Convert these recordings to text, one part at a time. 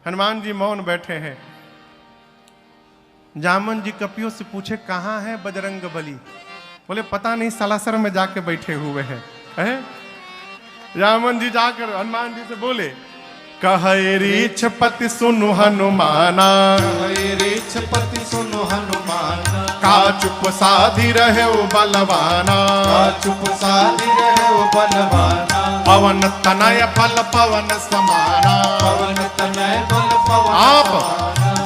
हनुमान जी मौन बैठे हैं। जामन जी कपियों से पूछे कहाँ है बजरंग बली? बोले पता नहीं, सलासर में जाके बैठे हुए हैं। जामन जी जाकर हनुमान जी से बोले कहे रीछपति सुनु हनुमाना, कहे रीछपति सुनु हनुमाना, का चुप साधी रहे ओ बलवाना, का चुप साधी रहे ओ बलवाना, पवन तनय फल पवन समाना, पवन तनय बल पवन आप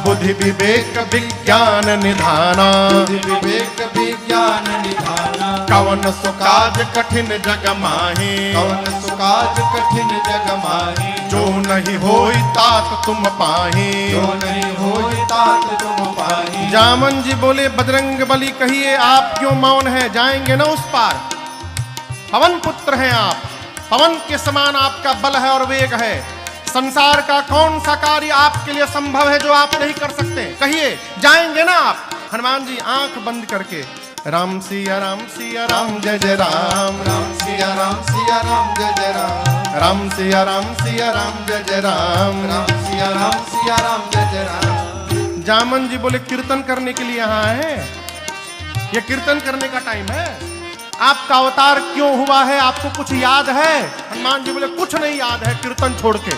बुद्धि विवेक विज्ञान निधाना, बुद्धि विवेक विज्ञान निधाना, कवन सुकाज कठिन जग माही, कवन सुकाज कठिन जग माही, जो नहीं होई तात तुम पाही, जो नहीं होई तात तुम पाही। जामन जी बोले बजरंग बली कहिए आप क्यों मौन है, जाएंगे ना उस पार। पवन पुत्र हैं आप, पवन के समान आपका बल है और वेग है। संसार का कौन सा कार्य आपके लिए संभव है जो आप नहीं कर सकते, कहिए जाएंगे ना आप। हनुमान जी आंख बंद करके राम सिया राम सिया राम जय जय राम, राम सिया राम सिया राम जय जय राम, राम सिया राम सिया राम जय जय राम, राम सिया राम सिया राम जय जय राम। जामन जी बोले कीर्तन करने के लिए यहाँ है, ये कीर्तन करने का टाइम है। आपका अवतार क्यों हुआ है, आपको कुछ याद है? हनुमान जी बोले कुछ नहीं याद है, कीर्तन छोड़ के।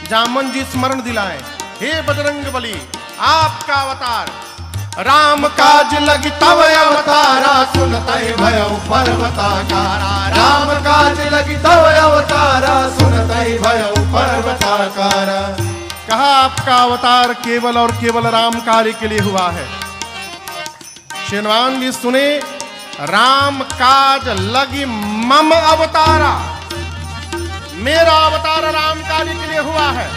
जामन जी स्मरण दिलाए, हे बजरंग बली आपका अवतार राम काज लगी तव अवतारा, सुनते भयउ पर्वताकारा, राम काज लगी तव अवतारा, सुनते भयउ पर्वताकारा। कहा आपका अवतार केवल और केवल राम कार्य के लिए हुआ है। हनुमान जी सुने, राम काज लगी मम अवतारा, मेरा अवतार राम कार्य के लिए हुआ है।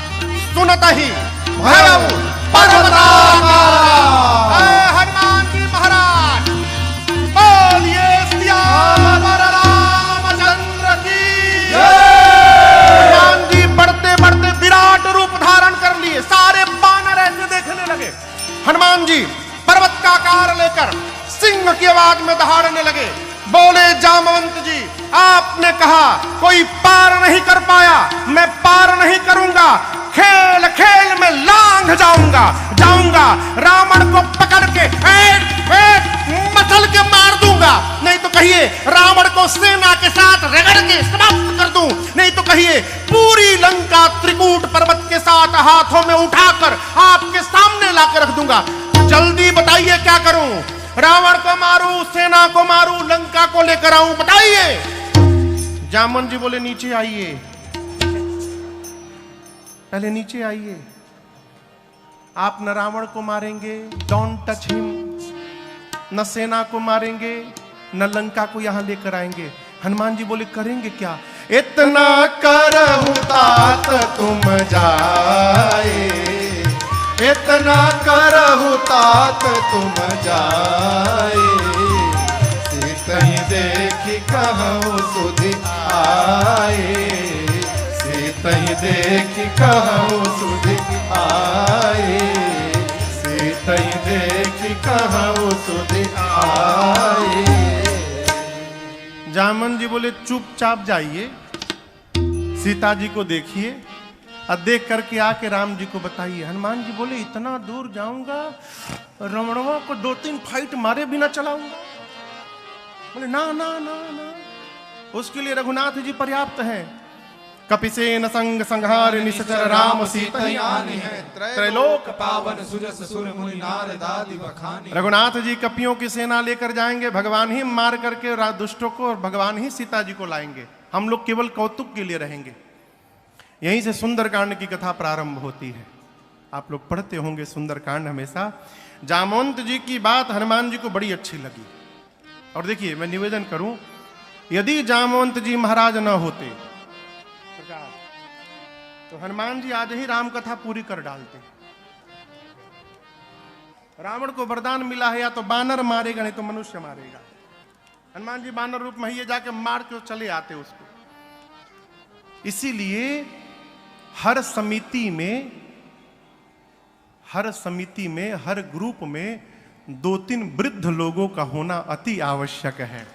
सुनत ही भयउ पर्वताकारा। हनुमान जी महाराज बोलिए सियावर रामचंद्र की जय। हनुमान जी बढ़ते बढ़ते विराट रूप धारण कर लिए, सारे बानर ऐसे देखने लगे। हनुमान जी पर्वत का आकार लेकर सिंह की आवाज में दहाड़ने लगे। बोले जामवंत जी आपने कहा कोई पार नहीं कर पाया, मैं पार नहीं करूंगा, खेल खेल में लांघ जाऊंगा जाऊंगा, रावण को पकड़ के मसल के मार दूंगा, नहीं तो कहिए रावण को सेना के साथ रगड़ के समाप्त कर दूं, नहीं तो कहिए पूरी लंका त्रिकूट पर्वत के साथ हाथों में उठाकर आपके सामने लाकर रख दूंगा। जल्दी बताइए क्या करूं, रावण को मारूं, सेना को मारूं, लंका को लेकर आऊं, बताइए। जामन जी बोले नीचे आइए, पहले नीचे आइए। आप न रावण को मारेंगे, डोंट टच हिम, न सेना को मारेंगे, न लंका को यहां लेकर आएंगे। हनुमान जी बोले करेंगे क्या? इतना करहु तात तुम जाए, इतना करहु तात तुम जाए, सीतहि देखि कहु सुधि आए, सीतहि देखि कहु सुधि आए, सीतहि देखि कहु सुधि आए। जामन जी बोले चुपचाप जाइए, सीता जी को देखिए और देख करके आके राम जी को बताइए। हनुमान जी बोले इतना दूर जाऊंगा, रावणों को 2-3 फाइट मारे बिना चलाऊंगा? बोले ना ना ना ना, उसके लिए रघुनाथ जी पर्याप्त हैं। कपिसेन संग संहार निश्चर राम सीता त्रैलोक पावन सुजस सुर मुनि नारद आदि बखानी। रघुनाथ जी कपियों की सेना लेकर जाएंगे, भगवान ही मार करके दुष्टों को और भगवान ही सीता जी को लाएंगे, हम लोग केवल कौतुक के लिए रहेंगे। यहीं से सुंदरकांड की कथा प्रारंभ होती है। आप लोग पढ़ते होंगे सुंदरकांड हमेशा। जामवंत जी की बात हनुमान जी को बड़ी अच्छी लगी। और देखिए मैं निवेदन करूं, यदि जामवंत जी महाराज न होते तो हनुमान जी आज ही राम कथा पूरी कर डालते। रावण को वरदान मिला है या तो बानर मारेगा नहीं तो मनुष्य मारेगा। हनुमान जी बानर रूप में ही जाके मार के चले आते उसको। इसीलिए हर समिति में हर ग्रुप में 2-3 वृद्ध लोगों का होना अति आवश्यक है।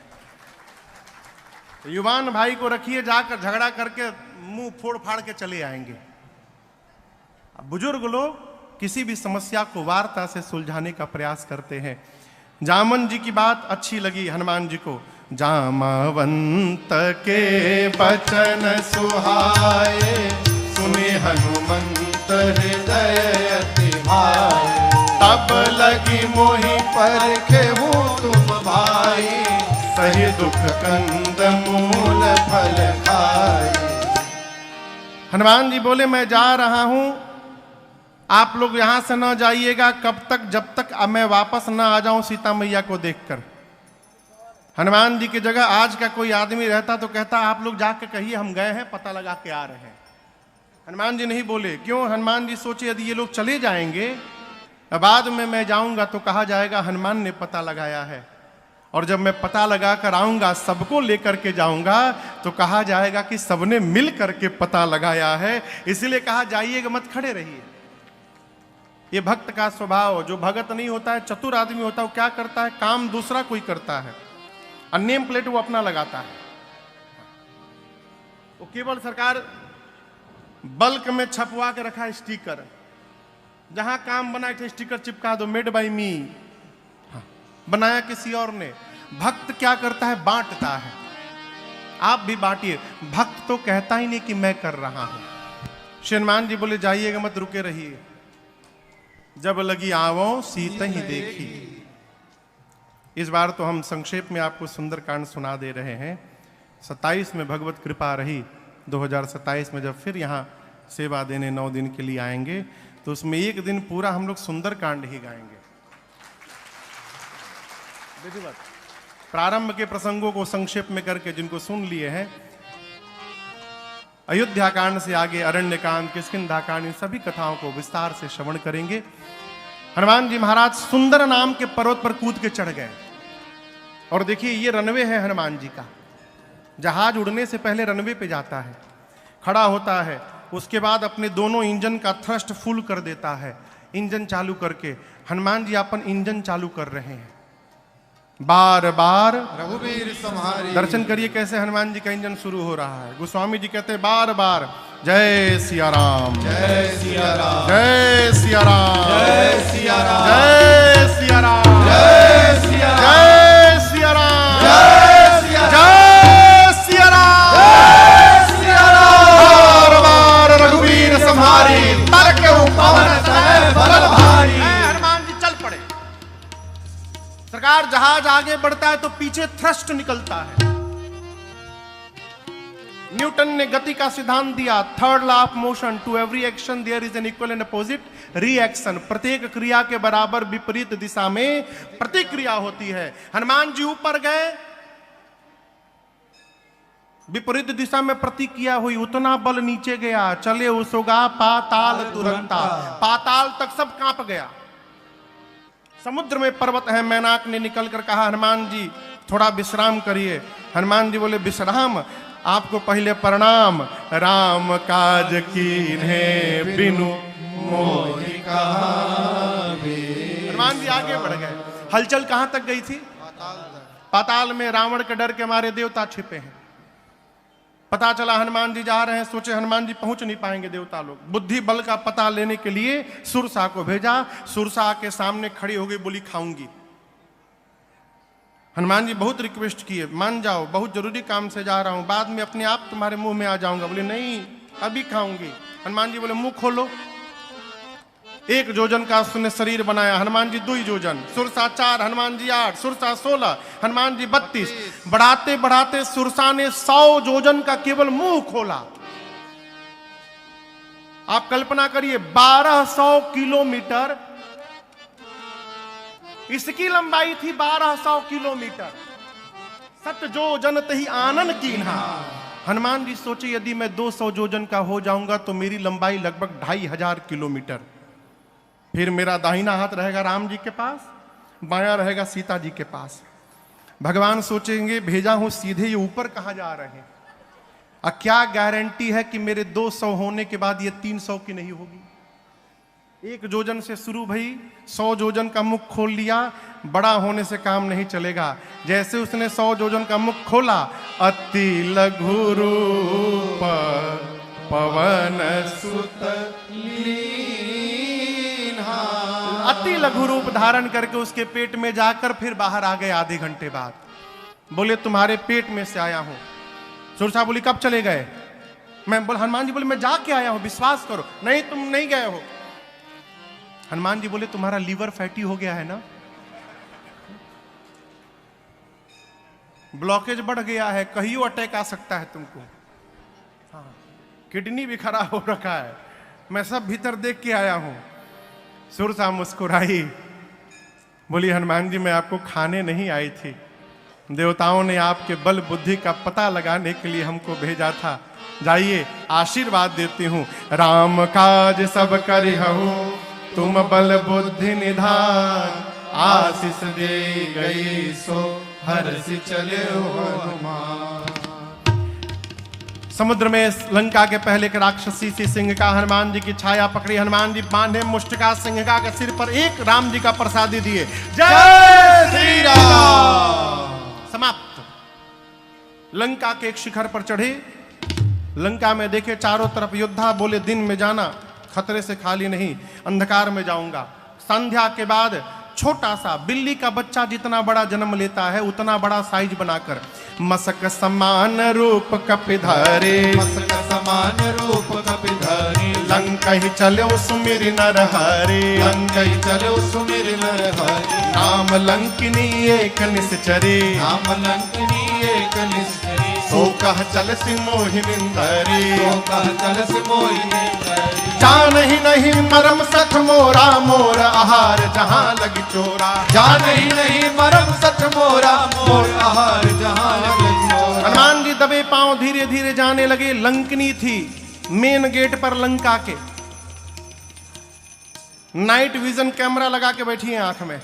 युवान भाई को रखिए, जाकर झगड़ा करके मुंह फोड़ फाड़ के चले आएंगे। बुजुर्ग लोग किसी भी समस्या को वार्ता से सुलझाने का प्रयास करते हैं। जामन जी की बात अच्छी लगी हनुमान जी को। जामवंत के बचन सुहाए, सुने हनुमंत हृदय अति भाए। तब लगी मोहि परखे हूँ तुम भाई, सही दुख कंद मूल फल खाए। हनुमान जी बोले मैं जा रहा हूं, आप लोग यहां से न जाइएगा कब तक, जब तक मैं वापस न आ जाऊं सीता मैया को देखकर। हनुमान जी की जगह आज का कोई आदमी रहता तो कहता आप लोग जाके कहिए हम गए हैं, पता लगा के आ रहे हैं। हनुमान जी नहीं बोले। क्यों? हनुमान जी सोचे यदि ये लोग चले जाएंगे बाद में मैं जाऊंगा तो कहा जाएगा हनुमान ने पता लगाया है, और जब मैं पता लगा कर आऊंगा सबको लेकर के जाऊंगा तो कहा जाएगा कि सबने मिल करके पता लगाया है। इसलिए कहा जाइएगा मत, खड़े रहिए। ये भक्त का स्वभाव, जो भगत नहीं होता है, चतुर आदमी होता है, वो क्या करता है, काम दूसरा कोई करता है, नेम प्लेट वो अपना लगाता है। वो केवल सरकार बल्क में छपवा के रखा है स्टिकर, जहां काम बनाए थे स्टिकर चिपका दो, मेड बाय मी, बनाया किसी और ने। भक्त क्या करता है, बांटता है। आप भी बांटिए। भक्त तो कहता ही नहीं कि मैं कर रहा हूं। हनुमान जी बोले जाइएगा मत, रुके रहिए। जब लगी आवो सीता ही देखी। इस बार तो हम संक्षेप में आपको सुंदरकांड सुना दे रहे हैं। 27 में भगवत कृपा रही, 2027 में जब फिर यहाँ सेवा देने 9 दिन के लिए आएंगे तो उसमें एक दिन पूरा हम लोग सुंदरकांड ही गाएंगे। प्रारंभ के प्रसंगों को संक्षेप में करके जिनको सुन लिए हैं, अयोध्या कांड से आगे अरण्य कांड, किष्किंधा कांड, इन सभी कथाओं को विस्तार से श्रवण करेंगे। हनुमान जी महाराज सुंदर नाम के पर्वत पर कूद के चढ़ गए। और देखिए ये रनवे है हनुमान जी का। जहाज उड़ने से पहले रनवे पे जाता है, खड़ा होता है, उसके बाद अपने दोनों इंजन का थ्रस्ट फुल कर देता है। इंजन चालू करके हनुमान जी अपन इंजन चालू कर रहे हैं। बार बार रघुवीर संहारी। दर्शन करिए कैसे हनुमान जी का इंजन शुरू हो रहा है। गोस्वामी जी कहते हैं बार बार जय सिया राम, जय सिया राम, जय सिया राम, जय सिया राम, जय सिया राम, जय सिया राम, जय सिया राम, जय सिया राम, जय सिया राम, जय सिया राम। बार बार रघुवीर संहारी, तर्क पवन तनय बल भारी। हनुमान जी चल पड़े। सरकार जहाज आगे बढ़ता है तो पीछे थ्रस्ट निकलता है। न्यूटन ने गति का सिद्धांत दिया, third law of motion, to every action there is an equal and opposite reaction. प्रत्येक क्रिया के बराबर विपरीत दिशा में प्रतिक्रिया होती है। हनुमान जी ऊपर गए, विपरीत दिशा में प्रतिक्रिया हुई, उतना बल नीचे गया, चले उसोगा पाताल तुरंता। पाताल तक सब कांप गया। समुद्र में पर्वत है। मैनाक ने निकलकर कहा हनुमान जी थोड़ा विश्राम करिए। हनुमान जी बोले विश्राम, आपको पहले प्रणाम। राम काज कीन्हे बिनु मोहि कहावे। हनुमान जी आगे बढ़ गए। हलचल कहां तक गई थी? पाताल में। रावण के डर के मारे देवता छिपे हैं। पता चला हनुमान जी जा रहे हैं, सोचे हनुमान जी पहुंच नहीं पाएंगे देवता लोग। बुद्धि बल का पता लेने के लिए सुरसा को भेजा। सुरसा के सामने खड़ी हो गई, बोली खाऊंगी। हनुमान जी बहुत रिक्वेस्ट किए, मान जाओ, बहुत जरूरी काम से जा रहा हूं, बाद में अपने आप तुम्हारे मुंह में आ जाऊंगा। बोले नहीं अभी खाऊंगी। हनुमान जी बोले मुंह खोलो। 1 जोजन का उसने शरीर बनाया। हनुमान जी 2 जोजन, सुरसा 4, हनुमान जी 8, सुरसा 16, हनुमान जी 32। बढ़ाते बढ़ाते सुरसा ने 100 जोजन का केवल मुंह खोला। आप कल्पना करिए 1200 किलोमीटर इसकी लंबाई थी, 1200 किलोमीटर। सत जोजन तही आनन कीन्हा। हनुमान जी सोचे यदि मैं 200 जोजन का हो जाऊंगा तो मेरी लंबाई लगभग 2500 किलोमीटर। फिर मेरा दाहिना हाथ रहेगा राम जी के पास, बायां रहेगा सीता जी के पास। भगवान सोचेंगे भेजा हूं सीधे, ये ऊपर कहां जा रहे हैं? क्या गारंटी है कि मेरे 200 होने के बाद ये 300 की नहीं होगी? 1 जोजन से शुरू भई, 100 जोजन का मुख खोल लिया। बड़ा होने से काम नहीं चलेगा। जैसे उसने 100 जोजन का मुख खोला, अति लघु रूप पवन सुत ली अति लघु रूप धारण करके उसके पेट में जाकर फिर बाहर आ गए आधे घंटे बाद। बोले तुम्हारे पेट में से आया हूं। सुरसा बोली कब चले गए? मैं बोल हनुमान जी बोले मैं जाके आया हूं, विश्वास करो। नहीं तुम नहीं गए हो। हनुमान जी बोले तुम्हारा लीवर फैटी हो गया है ना, ब्लॉकेज बढ़ गया है, कहीं अटैक आ सकता है तुमको। हाँ, किडनी भी खराब हो रखा है, मैं सब भीतर देख के आया हूं। सुरसा मुस्कुराई, बोली हनुमान जी मैं आपको खाने नहीं आई थी, देवताओं ने आपके बल बुद्धि का पता लगाने के लिए हमको भेजा था। जाइए आशीर्वाद देती हूं। राम काज सब करिहु तुम बल बुद्धि निधान, आशीष दे गई सो हर्षि चले हनुमान। समुद्र में लंका के पहले के राक्षसी सी सिंह का हनुमान जी की छाया पकड़ी। हनुमान जी बांधे मुष्टिका सिंहिका के सिर पर एक राम जी का प्रसादी दिए। जय श्री राम। समाप्त। लंका के एक शिखर पर चढ़े। लंका में देखे चारों तरफ योद्धा। बोले दिन में जाना, खतरे से खाली नहीं, अंधकार में जाऊंगा। संध्या के बाद छोटा सा बिल्ली का बच्चा जितना बड़ा जन्म लेता है उतना बड़ा साइज बनाकर मसक समान रूप कपिधारे, मसक समान रूप कपिधारे, लंका ही चले सुमिर नर हरे, लंका ही चले सुमिर नर हरे। नाम लंकिनी एक निश्चरे, नाम लंकिनी एक निश्चरे, सो कह चल सि मोहिनिंदरे, सो कह चल सि मोहिनिंदरे। जान ही नहीं मरम सख मोरा, मोर आहार जहां लगी चोरा, जान ही नहीं मरम सच मोरा, मोर आहार जहां लगी चोरा। हनुमान जी दबे पांव धीरे धीरे जाने लगे। लंकिनी थी मेन गेट पर लंका के, नाइट विजन कैमरा लगा के बैठी है आंख में।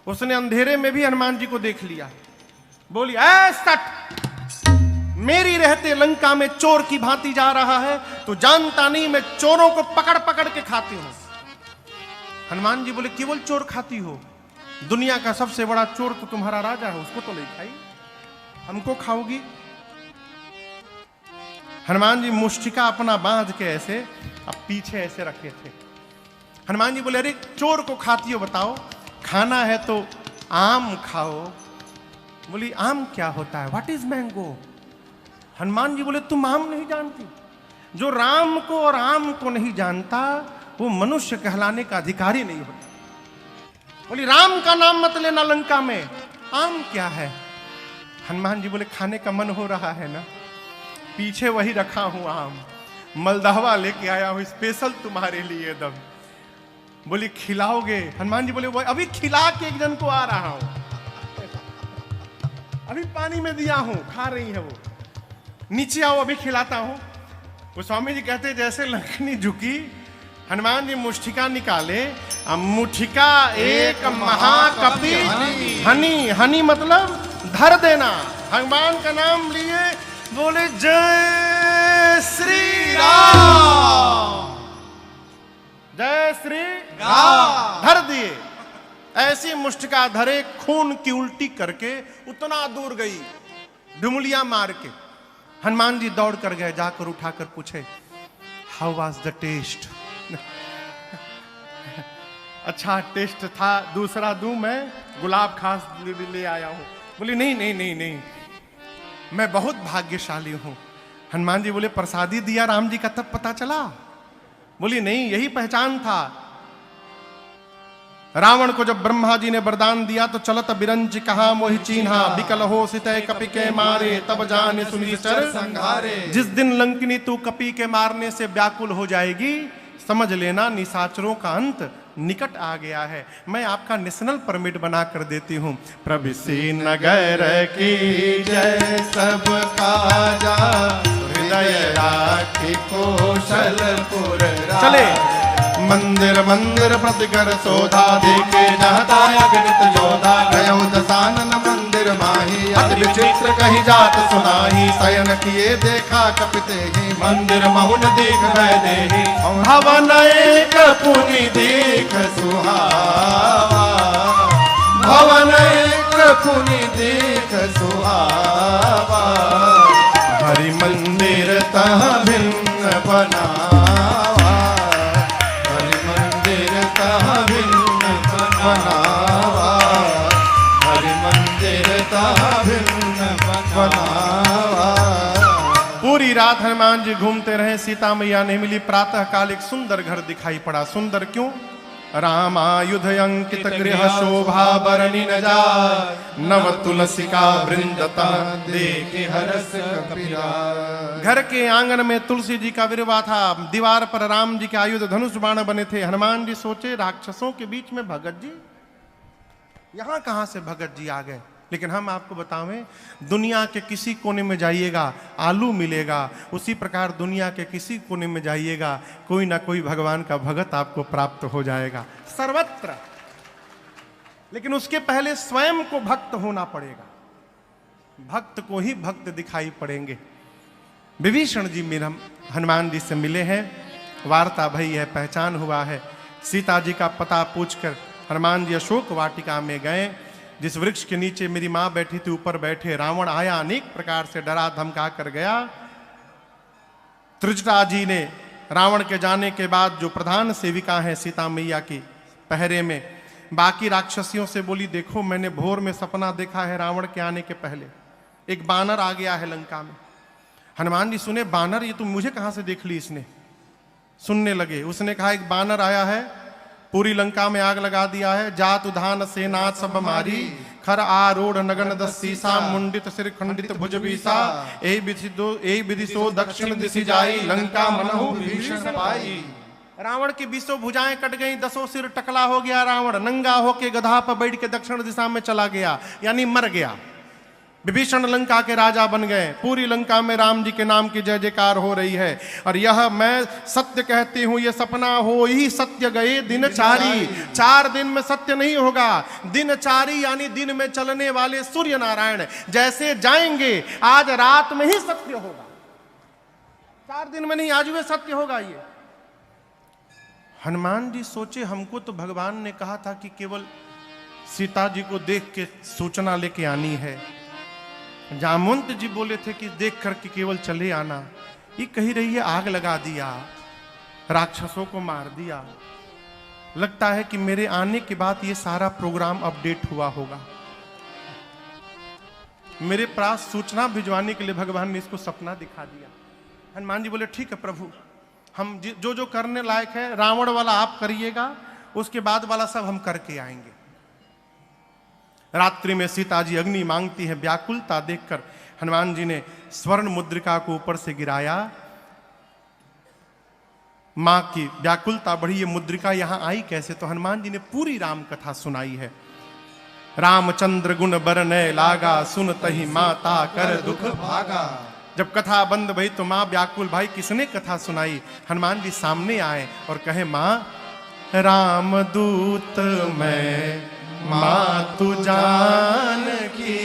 उसने अंधेरे में भी हनुमान जी को देख लिया। बोली ऐ सट, मेरी रहते लंका में चोर की भांति जा रहा है, तो जानता नहीं मैं चोरों को पकड़ पकड़ के खाती हूं। हनुमान जी बोले केवल चोर खाती हो? दुनिया का सबसे बड़ा चोर तो तुम्हारा राजा है, उसको तो नहीं खाई, हमको खाओगी? हनुमान जी मुष्टिका अपना बांध के ऐसे अब पीछे ऐसे रखे थे। हनुमान जी बोले अरे चोर को खाती हो बताओ? खाना है तो आम खाओ। बोली आम क्या होता है? What is mango? Hanuman ji बोले तुम आम नहीं जानती? जो राम को और आम को नहीं जानता वो मनुष्य कहलाने का अधिकारी नहीं होता। बोली राम का नाम मत लेना लंका में, आम क्या है? हनुमान जी बोले खाने का मन हो रहा है ना, पीछे वही रखा हूं आम, मलदहवा लेके आया हूं स्पेशल तुम्हारे लिए दम। बोली खिलाओगे? हनुमान जी बोले वो अभी खिला के एक जन को आ रहा हूं, अभी पानी में दिया हूं, खा रही है वो, नीचे आओ अभी खिलाता हूं। वो स्वामी जी कहते जैसे लंकनी झुकी, हनुमान जी मुष्टिका निकाले। मुठिका एक महाकपि हनी, हनी मतलब धर देना। भगवान का नाम लिए, बोले जय श्री राम, जय श्री राम, धर दिए। ऐसी मुष्टिका धरे, खून की उल्टी करके उतना दूर गई, डुमलिया मार के। हनुमान जी दौड़ कर गए, जाकर उठाकर पूछे हाउ वाज द टेस्ट? अच्छा टेस्ट था, दूसरा दूं मैं? गुलाब खास ले आया हूं। बोली नहीं नहीं नहीं नहीं, मैं बहुत भाग्यशाली हूं। हनुमान जी बोले प्रसादी दिया राम जी का तब पता चला? बोली नहीं, यही पहचान था। रावण को जब ब्रह्मा जी ने वरदान दिया तो चलत बिरंज कहा मोहि चीन्हा, बिकल हो सितय कपि के मारे, तब जाने सुनिश्चर संहारे। जिस दिन लंकिनी तू कपि के मारने से व्याकुल हो जाएगी, समझ लेना निशाचरों का अंत निकट आ गया है। मैं आपका नेशनल परमिट बना कर देती हूँ। प्रविशि नगर की जय सब काजा, हृदय राखी कौशलपुर। चले मंदिर मंदिर प्रतिकर शोधा, देखे जहता अगणित योधा। गयो दसानन मंदिर माही, अति विचित्र कही जात सुनाही। शयन किए देखा कपिते ही, मंदिर महुन देख भय देहि। भवन एक पुनि देख सुहावा, भवन एक पुनि देख सुहावा। हरि मंदिर तह भिन्न बनावा, हरि मंदिर तह भिन्न रात हनुमान जी घूमते रहे, सीता मैया नहीं मिली। प्रातः काल एक सुंदर घर दिखाई पड़ा। सुंदर क्यों? रामायुध अंकित गृह शोभा बरनी न जाय, नव तुलसिका वृंदता देखे हरस कपिराय। घर के आंगन में तुलसी जी का विरवा था। दीवार पर राम जी के आयुध धनुष बाण बने थे। हनुमान जी सोचे, राक्षसों के बीच में भगत जी, यहां कहां से भगत जी आ गए? लेकिन हम आपको बतावें, दुनिया के किसी कोने में जाइएगा आलू मिलेगा, उसी प्रकार दुनिया के किसी कोने में जाइएगा कोई ना कोई भगवान का भगत आपको प्राप्त हो जाएगा, सर्वत्र। लेकिन उसके पहले स्वयं को भक्त होना पड़ेगा, भक्त को ही भक्त दिखाई पड़ेंगे। विभीषण जी मेरा हनुमान जी से मिले हैं, वार्ता भई है, पहचान हुआ है। सीता जी का पता पूछकर हनुमान जी अशोक वाटिका में गए। जिस वृक्ष के नीचे मेरी मां बैठी थी ऊपर बैठे रावण आया, अनेक प्रकार से डरा धमका कर गया। त्रिजटा जी ने रावण के जाने के बाद जो प्रधान सेविका है सीता मैया की पहरे में, बाकी राक्षसियों से बोली, देखो मैंने भोर में सपना देखा है, रावण के आने के पहले एक बानर आ गया है लंका में। हनुमान जी सुने, बानर? ये तुम मुझे कहां से देख ली इसने? सुनने लगे। उसने कहा, एक बानर आया है, पूरी लंका में आग लगा दिया है। जात उधान सेना सब मारी, खर आरूढ़ नगन दस सीसा, मुंडित सिर खंडित भुज बीसा, एहि विधि सो दक्षिण दिशि जाई, लंका मनहु विभीषण पाई। रावण की 20 भुजाएं कट गई, 10 सिर टकला हो गया। रावण नंगा होके गधा पर बैठ के दक्षिण दिशा में चला गया, यानी मर गया। विभीषण लंका के राजा बन गए। पूरी लंका में राम जी के नाम की जय जयकार हो रही है। और यह मैं सत्य कहती हूं, यह सपना हो ही सत्य गए दिनचारी। 4 दिन में सत्य नहीं होगा। दिनचारी यानी दिन में चलने वाले सूर्य नारायण जैसे जाएंगे, आज रात में ही सत्य होगा, 4 दिन में नहीं, आज में सत्य होगा। ये हनुमान जी सोचे, हमको तो भगवान ने कहा था कि केवल सीता जी को देख के सूचना लेके आनी है। जामवंत जी बोले थे कि देख करके केवल चले आना। ये कही रही है आग लगा दिया, राक्षसों को मार दिया। लगता है कि मेरे आने के बाद ये सारा प्रोग्राम अपडेट हुआ होगा। मेरे पास सूचना भिजवाने के लिए भगवान ने इसको सपना दिखा दिया। हनुमान जी बोले, ठीक है प्रभु, हम जो जो करने लायक है, रावण वाला आप करिएगा, उसके बाद वाला सब हम करके आएंगे। रात्रि में सीता जी अग्नि मांगती है। व्याकुलता देखकर हनुमान जी ने स्वर्ण मुद्रिका को ऊपर से गिराया। मां की व्याकुलता बढ़ी, ये मुद्रिका यहां आई कैसे? तो हनुमान जी ने पूरी राम कथा सुनाई है। रामचंद्र गुण बरनय लागा, सुनतहि माता कर दुख भागा। जब कथा बंद भई तो मां व्याकुल, भाई किसने कथा सुनाई? हनुमान जी सामने आए और कहे, मां रामदूत मैं मातु जान की,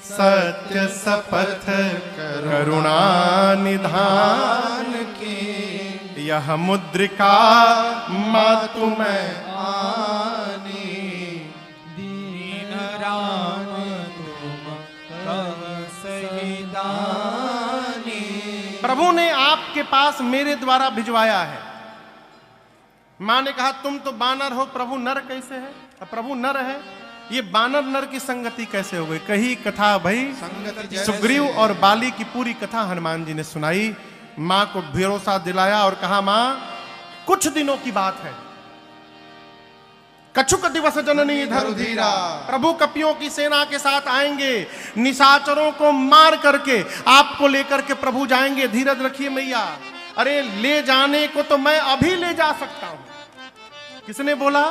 सत्य शपथ करुणा निधान की, यह मुद्रिका मातु मैं आनी, दीन राम तुम सही दानी। प्रभु ने आपके पास मेरे द्वारा भिजवाया है। मां ने कहा, तुम तो बानर हो, प्रभु नर कैसे है? प्रभु नर है, ये बानर नर की संगति कैसे हो गई? कही कथा भाई सुग्रीव और बाली की पूरी कथा हनुमान जी ने सुनाई। मां को भरोसा दिलाया और कहा, मां कुछ दिनों की बात है, कछुक दिवस जननी धरुधीरा, प्रभु कपियों की सेना के साथ आएंगे, निशाचरों को मार करके आपको लेकर के प्रभु जाएंगे। धीरज रखिए मैया। अरे ले जाने को तो मैं अभी ले जा सकता हूं। किसने बोला?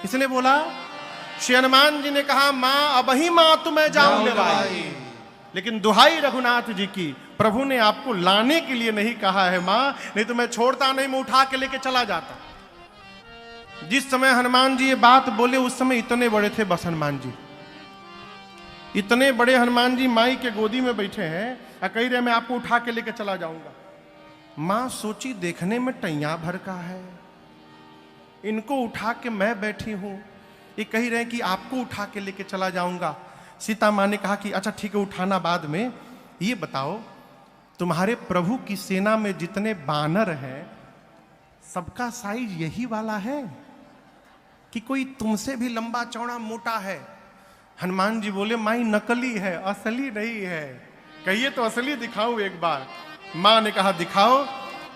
किसने बोला? श्री हनुमान जी ने कहा, मां अब ही मां तुम्हें जाऊं ले भाई। लेकिन दुहाई रघुनाथ जी की, प्रभु ने आपको लाने के लिए नहीं कहा है मां, नहीं तो मैं छोड़ता नहीं, मैं उठा के लेके चला जाता। जिस समय हनुमान जी ये बात बोले उस समय इतने बड़े थे बस हनुमान जी, इतने बड़े हनुमान जी माई के गोदी में बैठे हैं, कह रहे मैं आपको उठा के लेके चला जाऊंगा। मां सोची देखने में टैया भर का है, इनको उठा के मैं बैठी हूं, ये कह रहे हैं कि आपको उठा के लेके चला जाऊंगा। सीता मां ने कहा कि अच्छा ठीक है उठाना बाद में, ये बताओ तुम्हारे प्रभु की सेना में जितने बानर हैं सबका साइज यही वाला है कि कोई तुमसे भी लंबा चौड़ा मोटा है? हनुमान जी बोले, माई नकली है, असली नहीं है। कहिए तो असली दिखाऊं एक बार। मां ने कहा दिखाओ।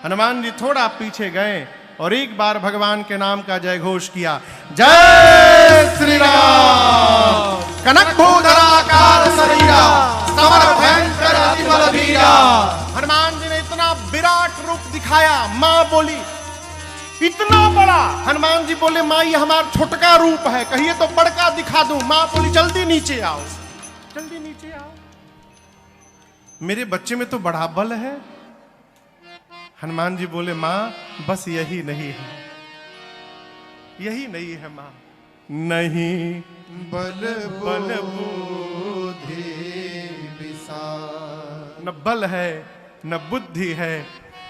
हनुमान जी थोड़ा पीछे गए और एक बार भगवान के नाम का जय घोष किया, जय श्री राम। कनक भूधराकार शरीरा समर भयंकर अति बलबीरा। हनुमान जी ने इतना विराट रूप दिखाया। मां बोली इतना बड़ा। हनुमान जी बोले मां ये हमारा छोटका रूप है, कहिए तो बड़का दिखा दूं। मां बोली जल्दी नीचे आओ, जल्दी नीचे आओ, मेरे बच्चे में तो बड़ा बल है। हनुमान जी बोले मां बस यही नहीं है, यही नहीं है मां, नहीं बल बल बुद्धि विशाल। न बल है न बुद्धि है,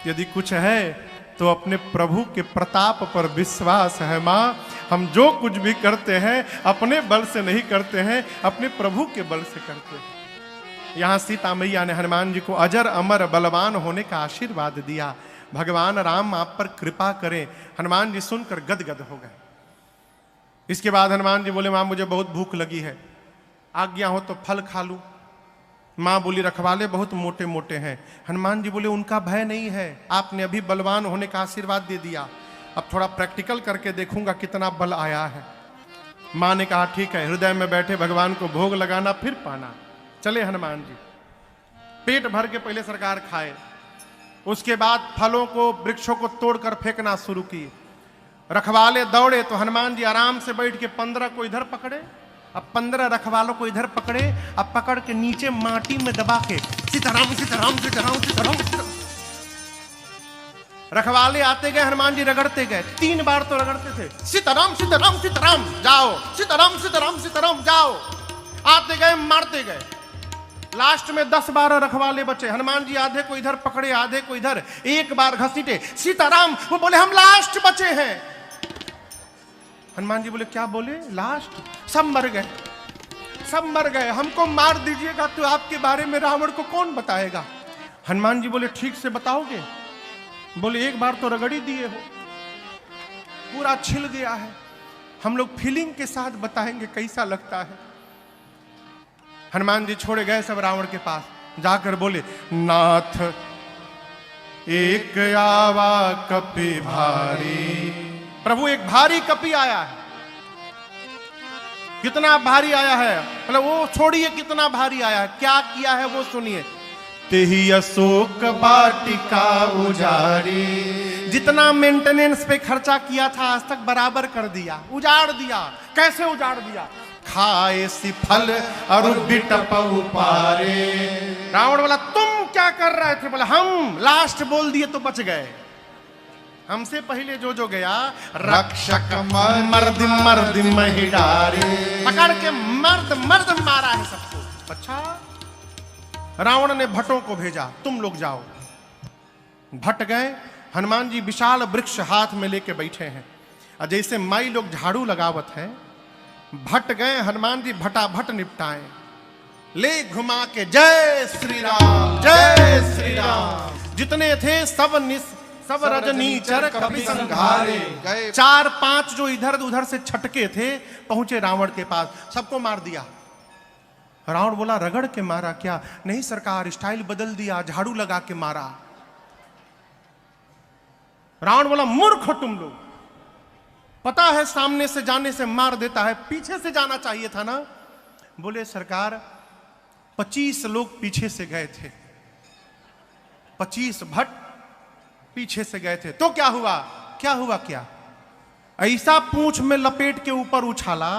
यदि कुछ है तो अपने प्रभु के प्रताप पर विश्वास है। मां हम जो कुछ भी करते हैं अपने बल से नहीं करते हैं, अपने प्रभु के बल से करते हैं। यहां सीता मैया ने हनुमान जी को अजर अमर बलवान होने का आशीर्वाद दिया। भगवान राम आप पर कृपा करें। हनुमान जी सुनकर गदगद हो गए। इसके बाद हनुमान जी बोले मां मुझे बहुत भूख लगी है, आज्ञा हो तो फल खा लूं। मां बोली रखवाले बहुत मोटे मोटे हैं। हनुमान जी बोले उनका भय नहीं है, आपने अभी बलवान होने का आशीर्वाद दे दिया, अब थोड़ा प्रैक्टिकल करके देखूंगा कितना बल आया है। मां ने कहा ठीक है, हृदय में बैठे भगवान को भोग लगाना फिर पाना। चले हनुमान जी पेट भर के पहले सरकार खाए, उसके बाद फलों को वृक्षों को तोड़कर फेंकना शुरू किए। रखवाले दौड़े तो हनुमान जी आराम से बैठ के 15 को इधर पकड़े, अब 15 रखवालों को इधर पकड़े, अब पकड़ के नीचे माटी में दबा के सीताराम सीताराम सीताराम सीताराम। रखवाले आते गए, हनुमान जी रगड़ते गए, 3 बार तो रगड़ते थे, सीताराम सीताराम सीताराम जाओ, सीताराम सीताराम सीताराम जाओ। आते गए मारते गए, लास्ट में 10-12 रखवाले बचे। हनुमान जी आधे को इधर पकड़े आधे को इधर, एक बार घसीटे सीताराम। वो बोले हम लास्ट बचे हैं। हनुमान जी बोले क्या बोले लास्ट? सब मर गए, सब मर गए, हमको मार दीजिएगा तो आपके बारे में रावण को कौन बताएगा? हनुमान जी बोले ठीक से बताओगे? बोले एक बार तो रगड़ी दिए हो, पूरा छिल गया है, हम लोग फीलिंग के साथ बताएंगे कैसा लगता है। हनुमान जी छोड़े गए सब रावण के पास, जाकर बोले नाथ एक आवा कपि भारी। प्रभु एक भारी कपि आया है। कितना भारी आया है? मतलब वो छोड़िए कितना भारी आया है, क्या किया है वो सुनिए। तेहि अशोक वाटिका उजारी। जितना मेंटेनेंस पे खर्चा किया था आज तक बराबर कर दिया, उजाड़ दिया। कैसे उजाड़ दिया? खाए सी फल और बिटप पारे। रावण बोला तुम क्या कर रहे थे? बोला हम लास्ट बोल दिए तो बच गए, हमसे पहले जो गया रक्षक मर्द मर्द महिडारे। पकड़ के मर्द मर्द मारा है सबको। अच्छा, रावण ने भट्टों को भेजा, तुम लोग जाओ। भट्ट गए, हनुमान जी विशाल वृक्ष हाथ में लेके बैठे हैं, और जैसे माई लोग झाड़ू लगावत है, भट्ट गए, हनुमान जी भटाभट निपटाए, ले घुमा के जय श्री राम जय श्री राम। जितने थे सब रजनीचर कपि संघारे। 4-5 जो इधर उधर से छटके थे पहुंचे रावण के पास, सबको मार दिया। रावण बोला रगड़ के मारा क्या? नहीं सरकार, स्टाइल बदल दिया, झाड़ू लगा के मारा। रावण बोला मूर्ख हो तुम लोग, पता है सामने से जाने से मार देता है, पीछे से जाना चाहिए था ना। बोले सरकार 25 लोग पीछे से गए थे, 25 भट्ट पीछे से गए थे, तो क्या हुआ? क्या हुआ? क्या ऐसा पूंछ में लपेट के ऊपर उछाला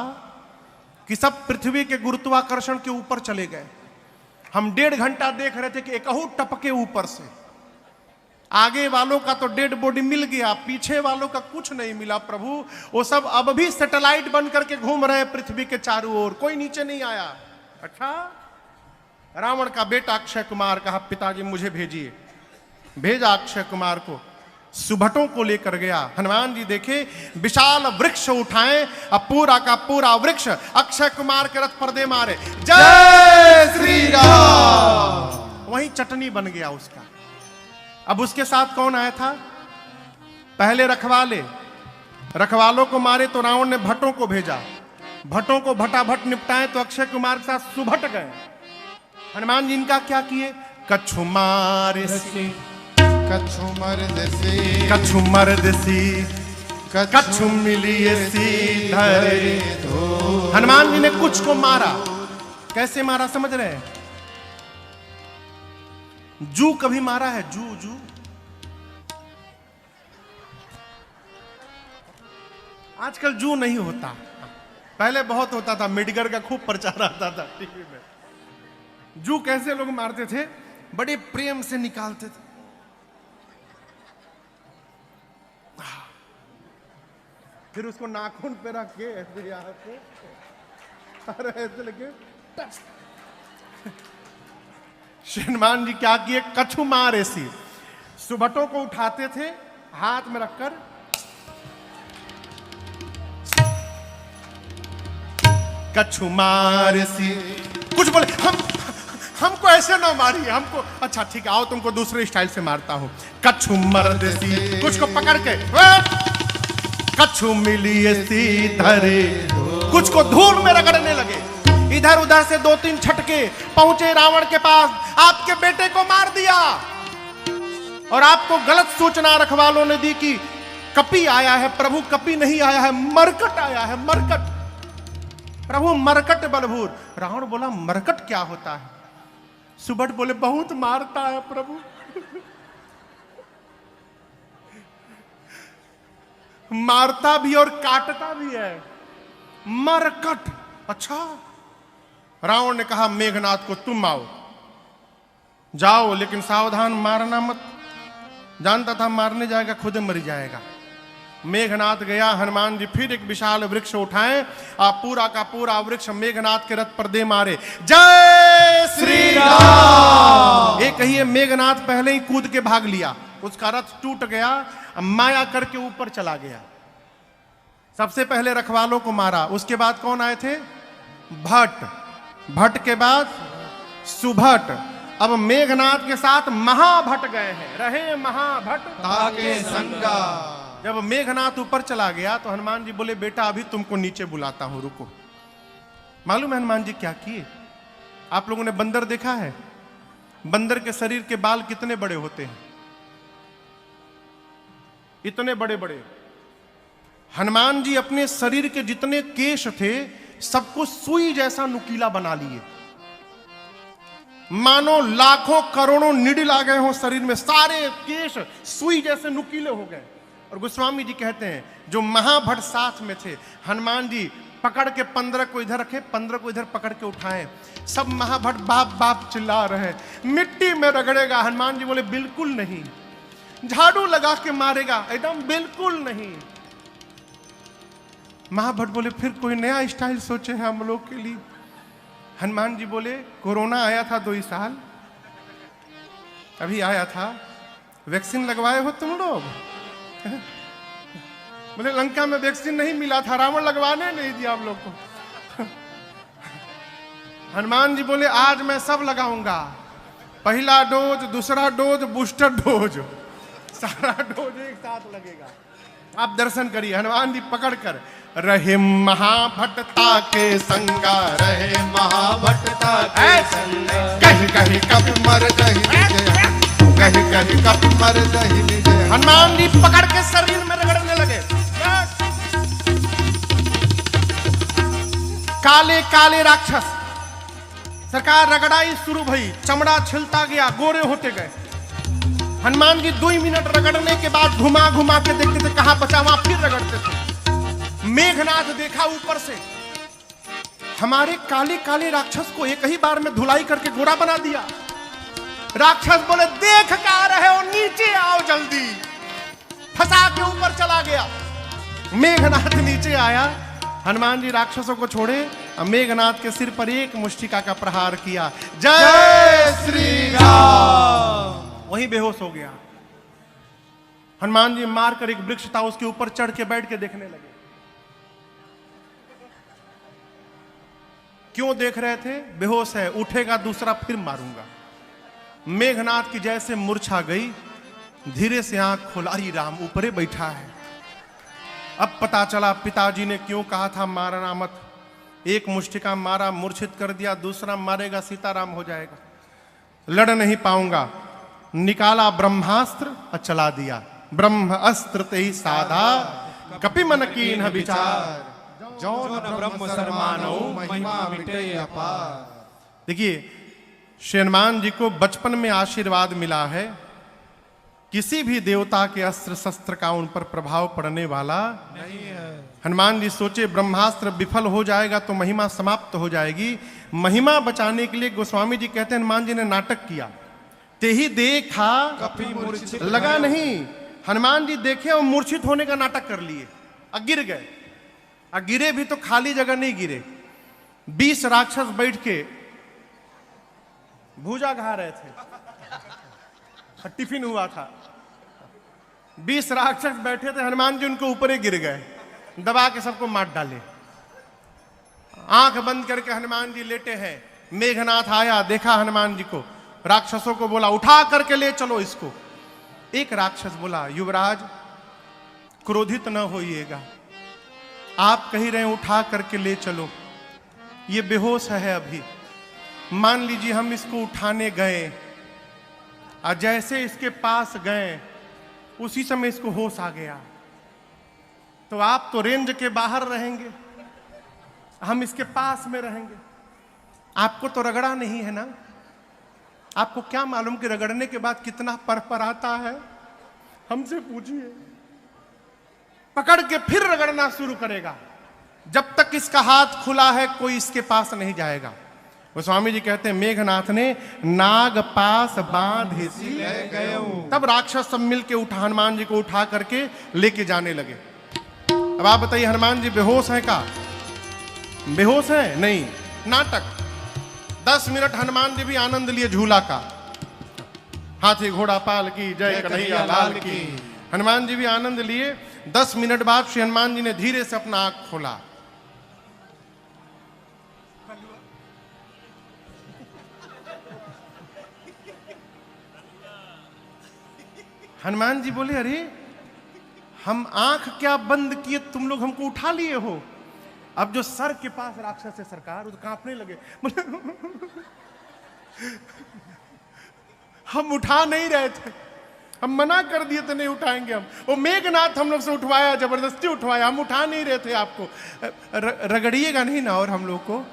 कि सब पृथ्वी के गुरुत्वाकर्षण के ऊपर चले गए। हम 1.5 घंटा देख रहे थे कि एकहू टपके ऊपर से। आगे वालों का तो डेड बॉडी मिल गया, पीछे वालों का कुछ नहीं मिला। प्रभु वो सब अब भी सैटेलाइट बन करके घूम रहे हैं पृथ्वी के चारों ओर, कोई नीचे नहीं आया। अच्छा, रावण का बेटा अक्षय कुमार कहा पिताजी मुझे भेजिए। भेजा अक्षय कुमार को, सुभटों को लेकर गया। हनुमान जी देखे विशाल वृक्ष उठाए, अब पूरा का पूरा वृक्ष अक्षय कुमार के रथ पर दे मारे, जय श्री राम। वही चटनी बन गया उसका। अब उसके साथ कौन आया था? पहले रखवाले, रखवालों को मारे तो रावण ने भट्टों को भेजा, भट्टों को भटाभट निपटाए तो अक्षय कुमार के साथ सुभट गए। हनुमान जी इनका क्या किए? कछु मारे कछु मर्दसी कछु मर्दसी कछु मिलिए सी धरे। हनुमान जी ने कुछ को मारा। कैसे मारा समझ रहे हैं? जू कभी मारा है? जू जू आजकल जू नहीं होता, पहले बहुत होता था। मेडिकल का खूब प्रचार आता था टीवी में। जू कैसे लोग मारते थे? बड़े प्रेम से निकालते थे, फिर उसको नाखून पे रख के फिर यहाँ पे ऐसे लगे। हनुमान जी क्या किए? कछु मार ऐसी सुबटों को उठाते थे हाथ में रखकर, कछु मार ऐसी। कुछ बोले हमको ऐसे ना मारिए, हमको अच्छा ठीक है, आओ तुमको दूसरे स्टाइल से मारता हूं। कछु मर्द सी, कुछ को पकड़ के कछु मिली सी धरे, कुछ को धूल में रगड़ने लगे। इधर उधर से 2-3 छटके पहुंचे रावण के पास, आपके बेटे को मार दिया। और आपको गलत सूचना रखवालों ने दी कि कपी आया है। प्रभु कपी नहीं आया है, मरकट आया है, मरकट। प्रभु मरकट बलभूर। रावण बोला मरकट क्या होता है? सुबट बोले बहुत मारता है प्रभु। मारता भी और काटता भी है, मरकट। अच्छा। रावण ने कहा मेघनाथ को तुम आओ, जाओ लेकिन सावधान, मारना मत। जानता था मारने जाएगा खुद मर जाएगा। मेघनाथ गया। हनुमान जी फिर एक विशाल वृक्ष उठाए, पूरा का पूरा वृक्ष मेघनाथ के रथ पर दे मारे। जय श्री राम। एक कहिए मेघनाथ पहले ही कूद के भाग लिया, उसका रथ टूट गया, माया करके ऊपर चला गया। सबसे पहले रखवालों को मारा, उसके बाद कौन आए थे? भट्ट। भट्ट के बाद सुभट। अब मेघनाथ के साथ महाभट्ट गए हैं। रहे महाभट्ट ताके संगा। जब मेघनाथ ऊपर चला गया तो हनुमान जी बोले बेटा अभी तुमको नीचे बुलाता हूं, रुको। मालूम है हनुमान जी क्या किए? आप लोगों ने बंदर देखा है? बंदर के शरीर के बाल कितने बड़े होते हैं? इतने बड़े बड़े। हनुमान जी अपने शरीर के जितने केश थे सबको सुई जैसा नुकीला बना लिए, मानो लाखों करोड़ों निडिल आ गए हो शरीर में। सारे केश सुई जैसे नुकीले हो गए। और गोस्वामी जी कहते हैं जो महाभट्ट साथ में थे, हनुमान जी पकड़ के 15 को इधर रखे, 15 को इधर पकड़ के उठाए। सब महाभट्ट बाप बाप चिल्ला रहे, मिट्टी में रगड़ेगा। हनुमान जी बोले बिल्कुल नहीं। झाड़ू लगा के मारेगा? एकदम बिल्कुल नहीं। महाभट्ट बोले फिर कोई नया स्टाइल सोचे हैं हम लोग के लिए। हनुमान जी बोले कोरोना आया था 2 साल, अभी आया था, वैक्सीन लगवाए हो तुम लोग? बोले लंका में वैक्सीन नहीं मिला था, रावण लगवाने नहीं दिया हम लोग को। हनुमान जी बोले आज मैं सब लगाऊंगा, पहला डोज, दूसरा डोज, बूस्टर डोज, सारा डोज एक साथ लगेगा। आप दर्शन करिए। हनुमान जी पकड़ कर रहे महाभट्टता के संगा, रहे महाभट्टता के संगा। कहीं कहीं कप मर दही, कहीं कहीं कप मर दही। हनुमान जी पकड़ के शरीर में रगड़ने लगे। काले काले राक्षस सरकार रगड़ाई शुरू भई, चमड़ा छिलता गया, गोरे होते गए। हनुमान जी 2 मिनट रगड़ने के बाद घुमा घुमा के देखते थे कहां बचा, वहां फिर रगड़ते थे। मेघनाथ देखा ऊपर से, हमारे काले काले राक्षस को एक ही बार में धुलाई करके गोरा बना दिया। राक्षस बोले देख क्या रहे हो, नीचे आओ जल्दी। फंसा के ऊपर चला गया। मेघनाथ नीचे आया, हनुमान जी राक्षसों को छोड़े, मेघनाथ के सिर पर एक मुष्टिका का प्रहार किया। जय श्री राम। वहीं बेहोश हो गया। हनुमान जी मारकर एक वृक्ष था उसके ऊपर चढ़ के बैठ के देखने लगे। क्यों देख रहे थे? बेहोश है, उठेगा दूसरा फिर मारूंगा। मेघनाथ की जैसे मूर्छा गई, धीरे से आंख खोला, अरे राम ऊपरे बैठा है। अब पता चला पिताजी ने क्यों कहा था मारना मत। एक मुष्टिका मारा, मूर्छित कर दिया, दूसरा मारेगा सीताराम हो जाएगा, लड़ नहीं पाऊंगा। निकाला ब्रह्मास्त्र और चला दिया। ब्रह्म अस्त्र ते ही साधा, कपि मन कीन्ह विचार, जौन ब्रह्म सरमानो महिमा मिटे अपार। देखिए, श्री हनुमान जी को बचपन में आशीर्वाद मिला है, किसी भी देवता के अस्त्र शस्त्र का उन पर प्रभाव पड़ने वाला नहीं है। हनुमान जी सोचे ब्रह्मास्त्र विफल हो जाएगा तो महिमा समाप्त हो जाएगी। महिमा बचाने के लिए गोस्वामी जी कहते हैं हनुमान जी ने नाटक किया। ते ही देखा कपि मूर्छित लगा नहीं, हनुमान जी देखे और मूर्छित होने का नाटक कर लिए और गिर गए। और गिरे भी तो खाली जगह नहीं गिरे, 20 राक्षस बैठ के भूजा खा रहे थे, टिफिन हुआ था, 20 राक्षस बैठे थे, हनुमान जी उनको ऊपर ही गिर गए, दबा के सबको मार डाले। आंख बंद करके हनुमान जी लेटे हैं। मेघनाथ आया, देखा हनुमान जी को, राक्षसों को बोला उठा करके ले चलो इसको। एक राक्षस बोला युवराज क्रोधित न होइएगा, आप कह रहे हैं उठा करके ले चलो, ये बेहोश है अभी। मान लीजिए हम इसको उठाने गए और जैसे इसके पास गए उसी समय इसको होश आ गया, तो आप तो रेंज के बाहर रहेंगे, हम इसके पास में रहेंगे। आपको तो रगड़ा नहीं है ना, आपको क्या मालूम कि रगड़ने के बाद कितना पर आता है, हमसे पूछिए। पकड़ के फिर रगड़ना शुरू करेगा, जब तक इसका हाथ खुला है कोई इसके पास नहीं जाएगा। गोस्वामी जी कहते हैं मेघनाथ ने नाग पास बांध ले गए। तब राक्षस सब मिल के उठा हनुमान जी को उठा करके लेके जाने लगे। अब आप बताइए हनुमान जी बेहोश हैं का? बेहोश है नहीं, नाटक। 10 मिनट हनुमान जी भी आनंद लिए झूला का। हाथी घोड़ा पाल की जय कन्हैया लाल की। हनुमान जी भी आनंद लिए। 10 मिनट बाद श्री हनुमान जी ने धीरे से अपना आंख खोला। हनुमान जी बोले अरे हम आंख क्या बंद किए, तुम लोग हमको उठा लिए हो। अब जो सर के पास राक्षस है सरकार, वो तो कांपने लगे। हम उठा नहीं रहे थे, हम मना कर दिए थे नहीं उठाएंगे हम। वो मेघनाथ हम लोग से उठवाया, जबरदस्ती उठवाया, हम उठा नहीं रहे थे आपको। रगड़िएगा नहीं ना और हम लोग को।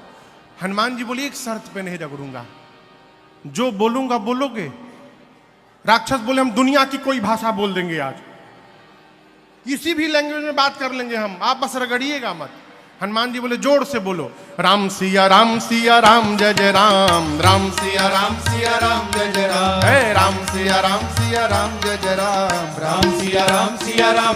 हनुमान जी बोले एक शर्त पे नहीं रगड़ूंगा, जो बोलूंगा बोलोगे। राक्षस बोले हम दुनिया की कोई भाषा बोल देंगे, आज किसी भी लैंग्वेज में बात कर लेंगे हम, आप बस रगड़िएगा मत। हनुमान जी बोले जोर से बोलो राम सिया राम जय जय राम, राम सिया राम जय जय राम, हे राम सिया राम जय जय राम, राम सिया राम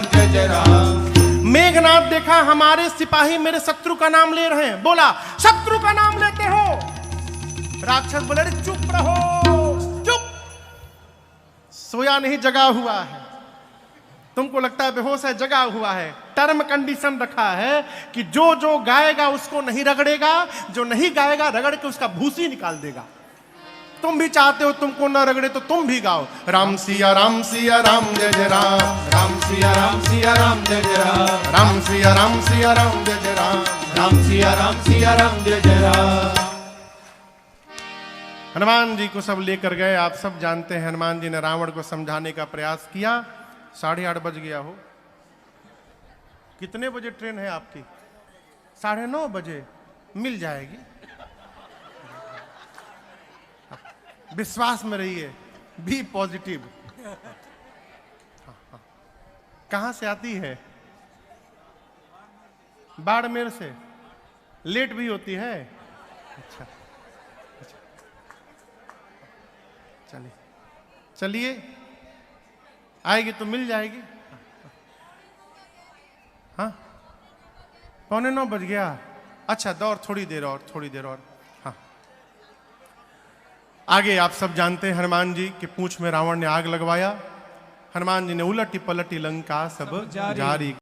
जय जय राम। मेघनाथ देखा हमारे सिपाही मेरे शत्रु का नाम ले रहे हैं, बोला शत्रु का नाम लेते हो? राक्षस बोले अरे चुप रहो, चुप, सोया नहीं जगा हुआ है। तुमको लगता है बेहोश है, जगा हुआ है। टर्म कंडीशन रखा है कि जो जो गाएगा उसको नहीं रगड़ेगा, जो नहीं गाएगा रगड़ के उसका भूसी निकाल देगा। तुम भी चाहते हो तुमको न रगड़े तो तुम भी गाओ राम सिया राम जय जय राम, राम सिया राम जय जय राम, राम सिया राम जय जय राम, राम सिया राम जय जय राम। हनुमान जी को सब लेकर गए। आप सब जानते हैं हनुमान जी ने रावण को समझाने का प्रयास किया। 8:30 बज गया हो। कितने बजे ट्रेन है आपकी? 9:30 बजे मिल जाएगी। विश्वास में रहिए, बी पॉजिटिव। कहां से आती है? बाड़मेर से। लेट भी होती है? अच्छा, चलिए आएगी तो मिल जाएगी। हाँ 8:45 बज गया। अच्छा दौर थोड़ी देर और। हाँ आगे आप सब जानते हैं हनुमान जी के पूंछ में रावण ने आग लगवाया। हनुमान जी ने उलटी पलटी लंका सब जारी